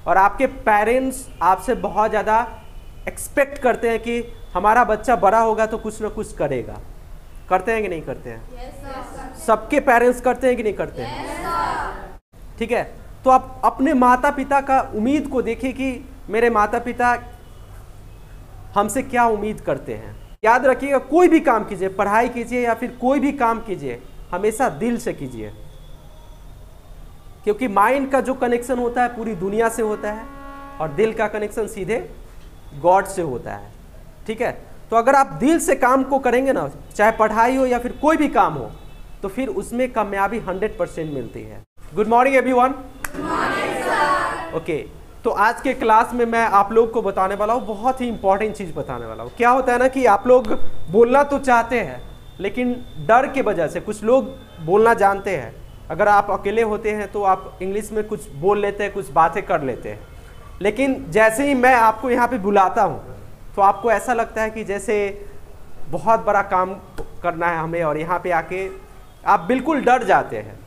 और आपके पेरेंट्स आपसे बहुत ज़्यादा एक्सपेक्ट करते हैं कि हमारा बच्चा बड़ा होगा तो कुछ ना कुछ करेगा। करते हैं कि नहीं करते हैं? yes, सबके पेरेंट्स करते हैं कि नहीं करते हैं? yes, ठीक है। तो आप अपने माता पिता का उम्मीद को देखिए कि मेरे माता पिता हमसे क्या उम्मीद करते हैं। याद रखिएगा, कोई भी काम कीजिए, पढ़ाई कीजिए या फिर कोई भी काम कीजिए, हमेशा दिल से कीजिए, क्योंकि माइंड का जो कनेक्शन होता है पूरी दुनिया से होता है और दिल का कनेक्शन सीधे गॉड से होता है। ठीक है, तो अगर आप दिल से काम को करेंगे ना, चाहे पढ़ाई हो या फिर कोई भी काम हो, तो फिर उसमें कामयाबी 100% मिलती है। Good morning everyone. ओके, तो आज के क्लास में मैं आप लोग को बताने वाला हूँ, बहुत ही इंपॉर्टेंट चीज़ बताने वाला हूँ। क्या होता है ना कि आप लोग बोलना तो चाहते हैं, लेकिन डर के वजह से, कुछ लोग बोलना जानते हैं, अगर आप अकेले होते हैं तो आप इंग्लिश में कुछ बोल लेते हैं, कुछ बातें कर लेते हैं, लेकिन जैसे ही मैं आपको यहाँ पे बुलाता हूँ तो आपको ऐसा लगता है कि जैसे बहुत बड़ा काम करना है हमें, और यहाँ पे आके आप बिल्कुल डर जाते हैं।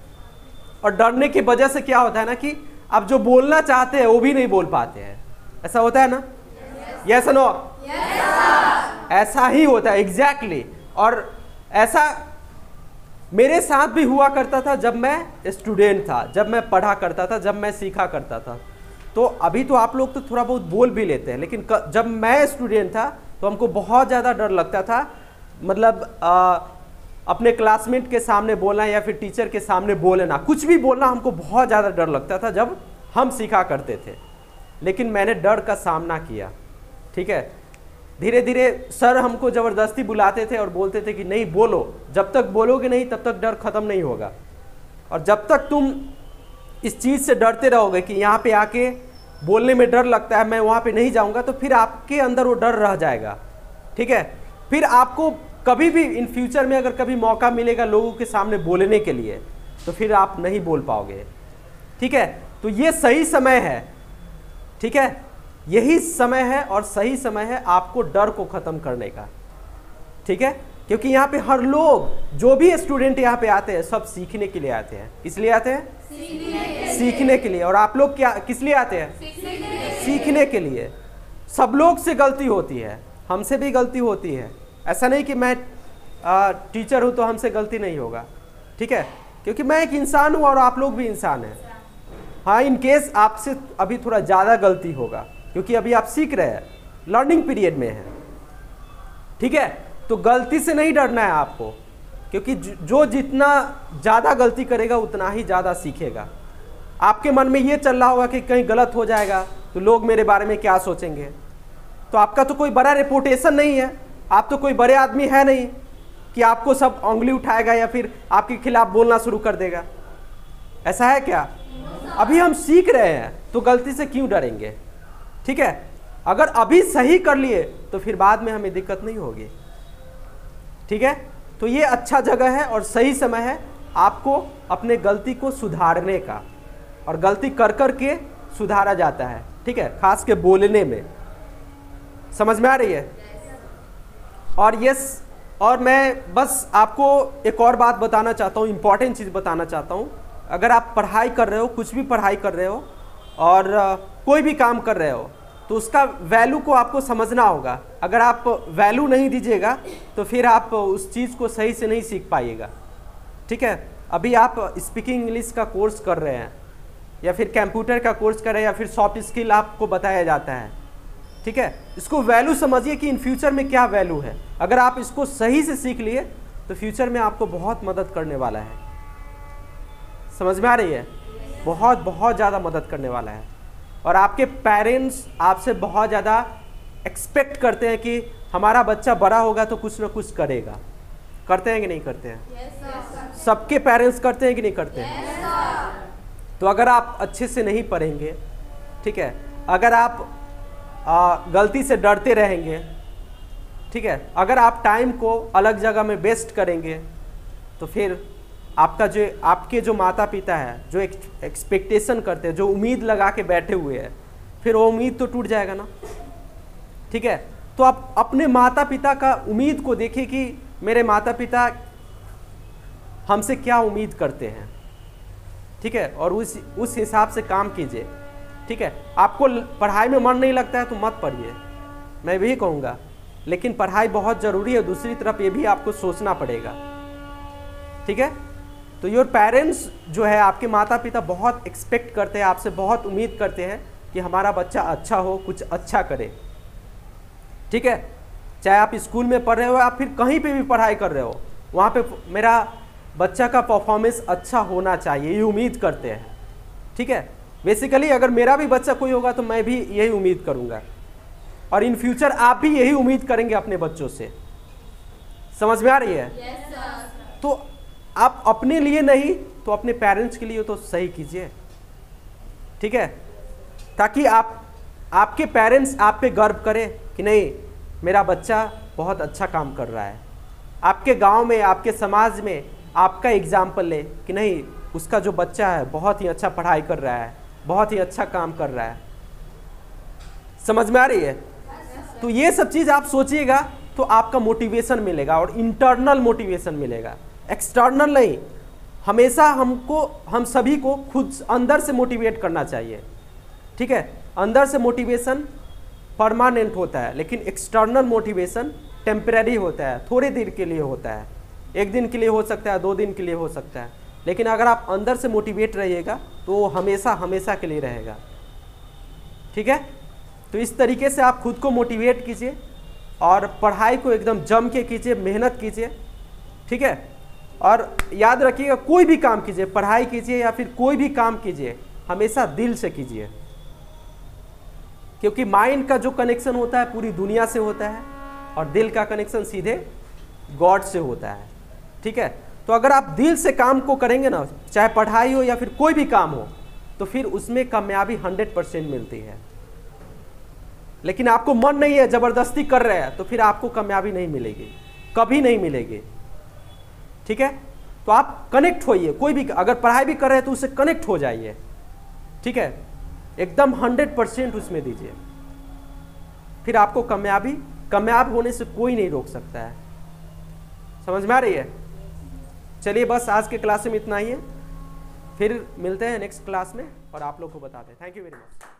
और डरने की वजह से क्या होता है ना कि आप जो बोलना चाहते हैं वो भी नहीं बोल पाते हैं। ऐसा होता है ना? Yes no? ऐसा ही होता है एग्जैक्टली। और ऐसा मेरे साथ भी हुआ करता था जब मैं स्टूडेंट था, जब मैं पढ़ा करता था, जब मैं सीखा करता था। तो अभी तो आप लोग तो थोड़ा बहुत बोल भी लेते हैं, लेकिन जब मैं स्टूडेंट था तो हमको बहुत ज़्यादा डर लगता था। मतलब अपने क्लासमेट के सामने बोलना या फिर टीचर के सामने बोलना, कुछ भी बोलना हमको बहुत ज़्यादा डर लगता था जब हम सीखा करते थे। लेकिन मैंने डर का सामना किया। ठीक है, धीरे धीरे सर हमको ज़बरदस्ती बुलाते थे और बोलते थे कि नहीं बोलो, जब तक बोलोगे नहीं तब तक डर ख़त्म नहीं होगा। और जब तक तुम इस चीज़ से डरते रहोगे कि यहाँ पे आके बोलने में डर लगता है, मैं वहाँ पे नहीं जाऊँगा, तो फिर आपके अंदर वो डर रह जाएगा। ठीक है, फिर आपको कभी भी इन फ्यूचर में अगर कभी मौका मिलेगा लोगों के सामने बोलने के लिए, तो फिर आप नहीं बोल पाओगे। ठीक है, तो ये सही समय है। ठीक है, यही समय है और सही समय है आपको डर को ख़त्म करने का। ठीक है, क्योंकि यहाँ पे हर लोग, जो भी स्टूडेंट यहाँ पे आते हैं, सब सीखने के लिए आते हैं। इसलिए आते हैं सीखने के लिए। और आप लोग क्या किस लिए आते हैं? सीखने के लिए। सब लोग से गलती होती है, हमसे भी गलती होती है। ऐसा नहीं कि मैं टीचर हूँ तो हमसे गलती नहीं होगा। ठीक है, क्योंकि मैं एक इंसान हूँ और आप लोग भी इंसान हैं। हाँ, इन केस आपसे अभी थोड़ा ज़्यादा गलती होगा, क्योंकि अभी आप सीख रहे हैं, लर्निंग पीरियड में हैं। ठीक है, तो गलती से नहीं डरना है आपको, क्योंकि जो जितना ज़्यादा गलती करेगा उतना ही ज़्यादा सीखेगा। आपके मन में ये चल रहा होगा कि कहीं गलत हो जाएगा तो लोग मेरे बारे में क्या सोचेंगे। तो आपका तो कोई बड़ा रेपुटेशन नहीं है, आप तो कोई बड़े आदमी है नहीं कि आपको सब उंगली उठाएगा या फिर आपके खिलाफ बोलना शुरू कर देगा। ऐसा है क्या? अभी हम सीख रहे हैं तो गलती से क्यों डरेंगे? ठीक है, अगर अभी सही कर लिए तो फिर बाद में हमें दिक्कत नहीं होगी। ठीक है, तो ये अच्छा जगह है और सही समय है आपको अपने गलती को सुधारने का, और गलती कर कर के सुधारा जाता है। ठीक है, खास के बोलने में। समझ में आ रही है? और मैं बस आपको एक और बात बताना चाहता हूँ, इम्पॉर्टेंट चीज़ बताना चाहता हूँ। अगर आप पढ़ाई कर रहे हो, कुछ भी पढ़ाई कर रहे हो और कोई भी काम कर रहे हो, तो उसका वैल्यू को आपको समझना होगा। अगर आप वैल्यू नहीं दीजिएगा तो फिर आप उस चीज़ को सही से नहीं सीख पाइएगा। ठीक है, अभी आप स्पीकिंग इंग्लिश का कोर्स कर रहे हैं या फिर कंप्यूटर का कोर्स कर रहे हैं या फिर सॉफ्ट स्किल आपको बताया जाता है। ठीक है, इसको वैल्यू समझिए कि इन फ्यूचर में क्या वैल्यू है। अगर आप इसको सही से सीख लिए तो फ्यूचर में आपको बहुत मदद करने वाला है। समझ में आ रही है? बहुत बहुत ज़्यादा मदद करने वाला है। और आपके पेरेंट्स आपसे बहुत ज़्यादा एक्सपेक्ट करते हैं कि हमारा बच्चा बड़ा होगा तो कुछ ना कुछ करेगा। करते हैं कि नहीं करते हैं? yes, सबके पेरेंट्स करते हैं कि नहीं करते हैं? yes, तो अगर आप अच्छे से नहीं पढ़ेंगे, ठीक है, अगर आप गलती से डरते रहेंगे, ठीक है, अगर आप टाइम को अलग जगह में वेस्ट करेंगे, तो फिर आपके जो माता पिता है, जो एक्सपेक्टेशन करते हैं, जो उम्मीद लगा के बैठे हुए हैं, फिर वो उम्मीद तो टूट जाएगा ना। ठीक है, तो आप अपने माता पिता का उम्मीद को देखिए कि मेरे माता पिता हमसे क्या उम्मीद करते हैं। ठीक है, और उस हिसाब से काम कीजिए। ठीक है, आपको पढ़ाई में मन नहीं लगता है तो मत पढ़िए, मैं भी कहूँगा, लेकिन पढ़ाई बहुत ज़रूरी है। दूसरी तरफ ये भी आपको सोचना पड़ेगा, ठीक है। तो योर पेरेंट्स जो है, आपके माता पिता बहुत एक्सपेक्ट करते हैं आपसे, बहुत उम्मीद करते हैं कि हमारा बच्चा अच्छा हो, कुछ अच्छा करे, ठीक है। चाहे आप स्कूल में पढ़ रहे हो या फिर कहीं पे भी पढ़ाई कर रहे हो, वहाँ पे मेरा बच्चा का परफॉर्मेंस अच्छा होना चाहिए, ये उम्मीद करते हैं, ठीक है। बेसिकली अगर मेरा भी बच्चा कोई होगा तो मैं भी यही उम्मीद करूँगा, और इन फ्यूचर आप भी यही उम्मीद करेंगे अपने बच्चों से। समझ में आ रही है? yes, तो आप अपने लिए नहीं तो अपने पेरेंट्स के लिए तो सही कीजिए, ठीक है, ताकि आपके पेरेंट्स आप पे गर्व करें कि नहीं मेरा बच्चा बहुत अच्छा काम कर रहा है। आपके गांव में, आपके समाज में आपका एग्जाम्पल ले कि नहीं उसका जो बच्चा है बहुत ही अच्छा पढ़ाई कर रहा है, बहुत ही अच्छा काम कर रहा है। समझ में आ रही है? तो ये सब चीज़ आप सोचिएगा तो आपका मोटिवेशन मिलेगा, और इंटरनल मोटिवेशन मिलेगा, एक्सटर्नल नहीं। हमेशा हम सभी को खुद अंदर से मोटिवेट करना चाहिए, ठीक है। अंदर से मोटिवेशन परमानेंट होता है, लेकिन एक्सटर्नल मोटिवेशन टेम्परेरी होता है, थोड़े देर के लिए होता है, एक दिन के लिए हो सकता है, 2 दिन के लिए हो सकता है, लेकिन अगर आप अंदर से मोटिवेट रहिएगा तो वो हमेशा हमेशा के लिए रहेगा, ठीक है। तो इस तरीके से आप खुद को मोटिवेट कीजिए और पढ़ाई को एकदम जम के कीजिए, मेहनत कीजिए, ठीक है। और याद रखिएगा कोई भी काम कीजिए, पढ़ाई कीजिए या फिर कोई भी काम कीजिए, हमेशा दिल से कीजिए, क्योंकि माइंड का जो कनेक्शन होता है पूरी दुनिया से होता है और दिल का कनेक्शन सीधे गॉड से होता है, ठीक है। तो अगर आप दिल से काम को करेंगे ना, चाहे पढ़ाई हो या फिर कोई भी काम हो, तो फिर उसमें कामयाबी 100% मिलती है। लेकिन आपको मन नहीं है, ज़बरदस्ती कर रहे हैं, तो फिर आपको कामयाबी नहीं मिलेगी, कभी नहीं मिलेगी, ठीक है। तो आप कनेक्ट होइए, कोई भी अगर पढ़ाई भी कर रहे हैं तो उससे कनेक्ट हो जाइए, ठीक है, एकदम 100% उसमें दीजिए, फिर आपको कामयाब होने से कोई नहीं रोक सकता है। समझ में आ रही है? चलिए बस आज के क्लास में इतना ही है, फिर मिलते हैं नेक्स्ट क्लास में और आप लोग को बताते हैं। Thank you very much.